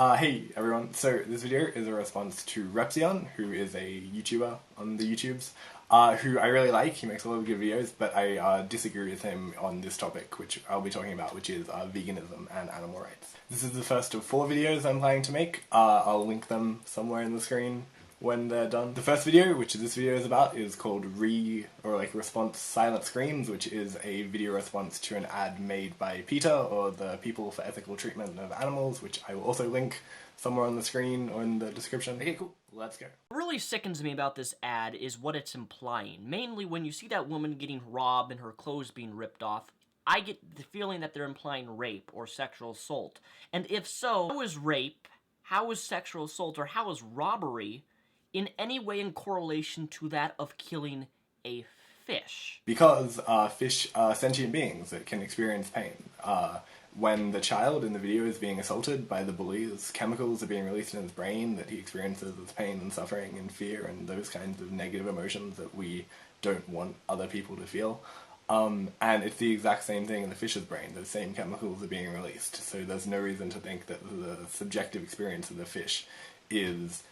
Hey everyone, so this video is a response to Repzion, who is a YouTuber on the YouTubes, who I really like. He makes a lot of good videos, but I disagree with him on this topic, which I'll be talking about, which is veganism and animal rights. This is the first of 4 videos I'm planning to make. I'll link them somewhere in the screen when they're done. The first video, which this video is about, is called Response Silent Screams, which is a video response to an ad made by PETA, or the People for Ethical Treatment of Animals, which I will also link somewhere on the screen or in the description. Okay, cool. Let's go. What really sickens me about this ad is what it's implying. Mainly when you see that woman getting robbed and her clothes being ripped off, I get the feeling that they're implying rape or sexual assault. And if so, how is rape, how is sexual assault, or how is robbery in any way in correlation to that of killing a fish? Because fish are sentient beings that can experience pain. When the child in the video is being assaulted by the bullies, chemicals are being released in his brain that he experiences as pain and suffering and fear and those kinds of negative emotions that we don't want other people to feel. And it's the exact same thing in the fish's brain. Those same chemicals are being released. So there's no reason to think that the subjective experience of the fish is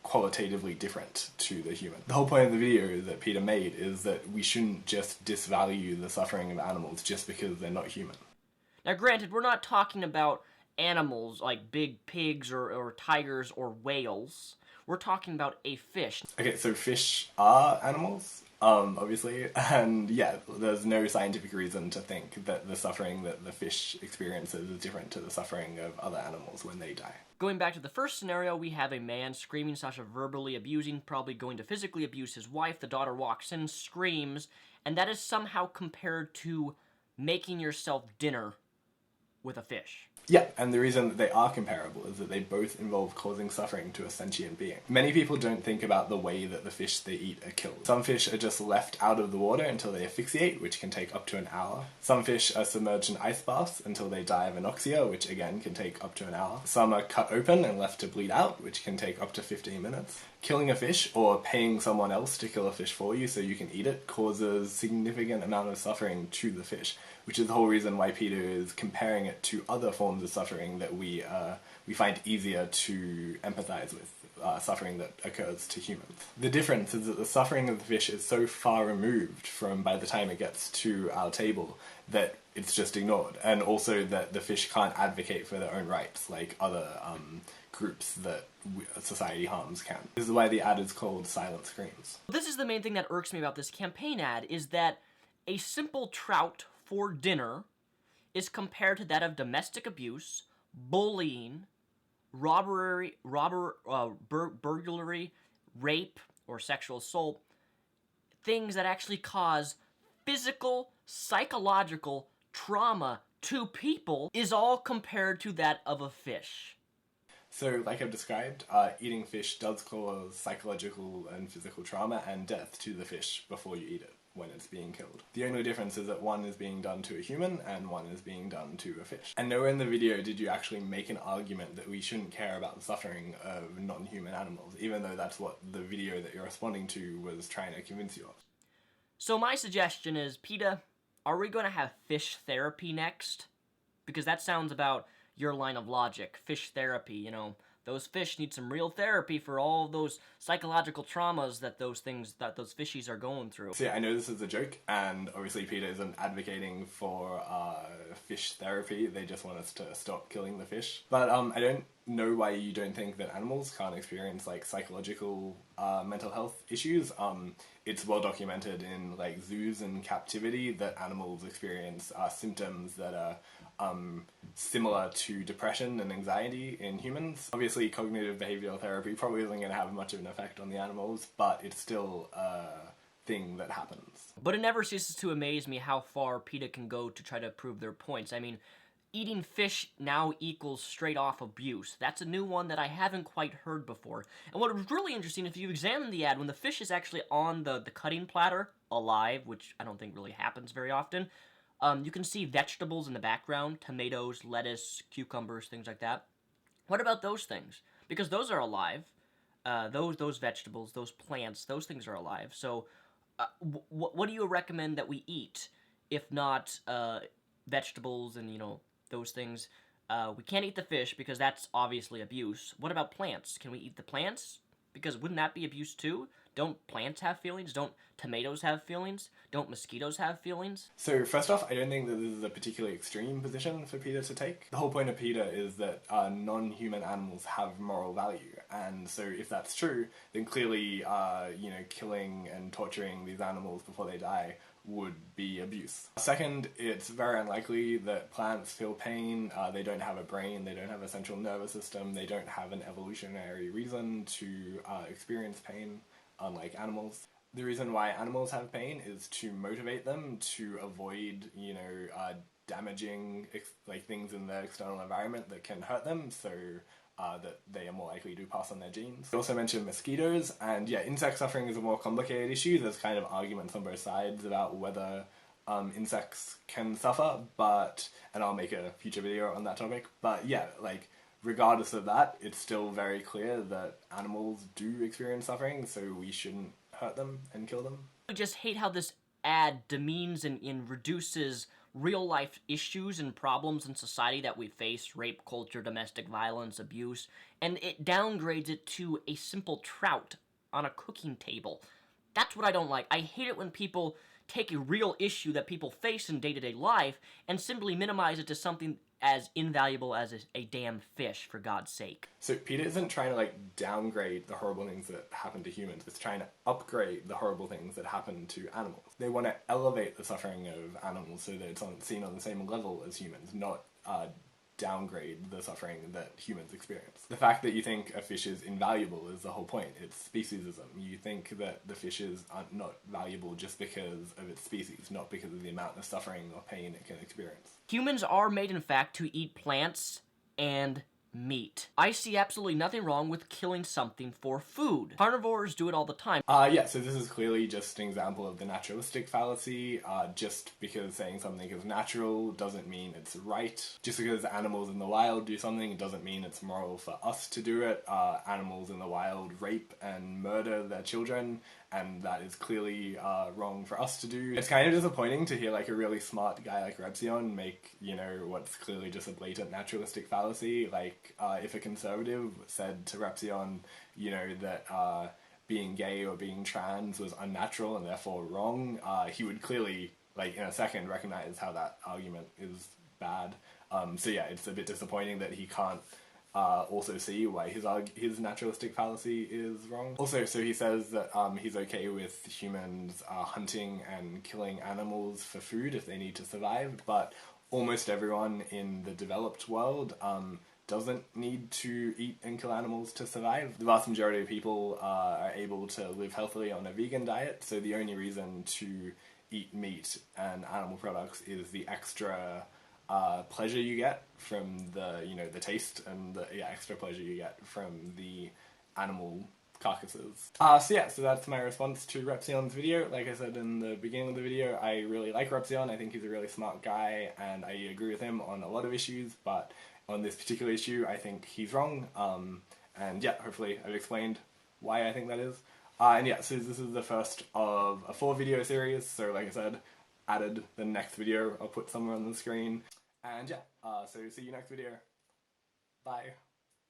qualitatively different to the human. The whole point of the video that PETA made is that we shouldn't just disvalue the suffering of animals just because they're not human. Now granted, we're not talking about animals like big pigs or tigers or whales. We're talking about a fish. Okay, so fish are animals, obviously, and yeah, there's no scientific reason to think that the suffering that the fish experiences is different to the suffering of other animals when they die. Going back to the first scenario, we have a man screaming / verbally abusing, probably going to physically abuse his wife. The daughter walks in, screams, and that is somehow compared to making yourself dinner with a fish. Yeah, and the reason that they are comparable is that they both involve causing suffering to a sentient being. Many people don't think about the way that the fish they eat are killed. Some fish are just left out of the water until they asphyxiate, which can take up to an hour. Some fish are submerged in ice baths until they die of anoxia, which again can take up to an hour. Some are cut open and left to bleed out, which can take up to 15 minutes. Killing a fish, or paying someone else to kill a fish for you so you can eat it, causes significant amount of suffering to the fish, which is the whole reason why PETA is comparing it to other forms of suffering that we find easier to empathize with, suffering that occurs to humans. The difference is that the suffering of the fish is so far removed from by the time it gets to our table that it's just ignored, and also that the fish can't advocate for their own rights like other groups that society harms can. This is why the ad is called Silent Screams. This is the main thing that irks me about this campaign ad, is that a simple trout for dinner is compared to that of domestic abuse, bullying, burglary, rape, or sexual assault, things that actually cause physical, psychological trauma to people, is all compared to that of a fish. So, like I've described, eating fish does cause psychological and physical trauma and death to the fish before you eat it, when it's being killed. The only difference is that one is being done to a human and one is being done to a fish. And nowhere in the video did you actually make an argument that we shouldn't care about the suffering of non-human animals, even though that's what the video that you're responding to was trying to convince you of. So my suggestion is, PETA, are we going to have fish therapy next? Because that sounds about your line of logic. Fish therapy, you know, those fish need some real therapy for all those psychological traumas that those fishies are going through. So yeah, I know this is a joke, and obviously PETA isn't advocating for fish therapy. They just want us to stop killing the fish. But I don't know why you don't think that animals can't experience like psychological mental health issues. It's well documented in like zoos and captivity that animals experience symptoms that are similar to depression and anxiety in humans. Obviously, cognitive behavioral therapy probably isn't going to have much of an effect on the animals, but it's still a thing that happens. But it never ceases to amaze me how far PETA can go to try to prove their points. I mean, eating fish now equals straight off abuse. That's a new one that I haven't quite heard before. And what was really interesting, if you examine the ad, when the fish is actually on the cutting platter, alive, which I don't think really happens very often, you can see vegetables in the background, tomatoes, lettuce, cucumbers, things like that. What about those things? Because those are alive. Those vegetables, those plants, those things are alive. So what do you recommend that we eat, if not vegetables and, you know, those things we can't eat the fish because that's obviously abuse. What about plants? Can we eat the plants? Because wouldn't that be abuse too? Don't plants have feelings? Don't tomatoes have feelings? Don't mosquitoes have feelings? So first off, I don't think that this is a particularly extreme position for PETA to take. The whole point of PETA is that non-human animals have moral value, and so if that's true, then clearly, killing and torturing these animals before they die would be abuse. Second, it's very unlikely that plants feel pain. They don't have a brain, they don't have a central nervous system, they don't have an evolutionary reason to experience pain, unlike animals. The reason why animals have pain is to motivate them to avoid, damaging things in their external environment that can hurt them, so that they are more likely to pass on their genes. We also mentioned mosquitoes, and yeah, insect suffering is a more complicated issue. There's kind of arguments on both sides about whether insects can suffer, and I'll make a future video on that topic, but yeah, regardless of that, it's still very clear that animals do experience suffering, so we shouldn't hurt them and kill them. I just hate how this ad demeans and reduces real-life issues and problems in society that we face, rape culture, domestic violence, abuse, and it downgrades it to a simple trout on a cooking table. That's what I don't like. I hate it when people take a real issue that people face in day-to-day life and simply minimize it to something as invaluable as a damn fish, for God's sake. So PETA isn't trying to downgrade the horrible things that happen to humans, it's trying to upgrade the horrible things that happen to animals. They want to elevate the suffering of animals so that it's seen on the same level as humans, not downgrade the suffering that humans experience. The fact that you think a fish is invaluable is the whole point. It's speciesism. You think that the fishes are not valuable just because of its species, not because of the amount of suffering or pain it can experience. Humans are made, in fact, to eat plants and meat. I see absolutely nothing wrong with killing something for food. Carnivores do it all the time. Yeah, so this is clearly just an example of the naturalistic fallacy. Just because saying something is natural doesn't mean it's right. Just because animals in the wild do something doesn't mean it's moral for us to do it. Animals in the wild rape and murder their children, and that is clearly wrong for us to do. It's kind of disappointing to hear a really smart guy like Repzion make, what's clearly just a blatant naturalistic fallacy. If a conservative said to Repzion, that being gay or being trans was unnatural and therefore wrong, he would clearly, in a second, recognize how that argument is bad. So yeah, it's a bit disappointing that he can't also see why his naturalistic fallacy is wrong. Also, so he says that he's okay with humans hunting and killing animals for food if they need to survive, but almost everyone in the developed world doesn't need to eat and kill animals to survive. The vast majority of people are able to live healthily on a vegan diet, so the only reason to eat meat and animal products is the extra pleasure you get from the taste and the extra pleasure you get from the animal carcasses. So that's my response to Repzion's video. Like I said in the beginning of the video, I really like Repzion. I think he's a really smart guy, and I agree with him on a lot of issues, but on this particular issue, I think he's wrong. And yeah, hopefully I've explained why I think that is. And yeah, so this is the first of a 4-video series, so like I said, added the next video I'll put somewhere on the screen. And yeah, so see you next video. Bye.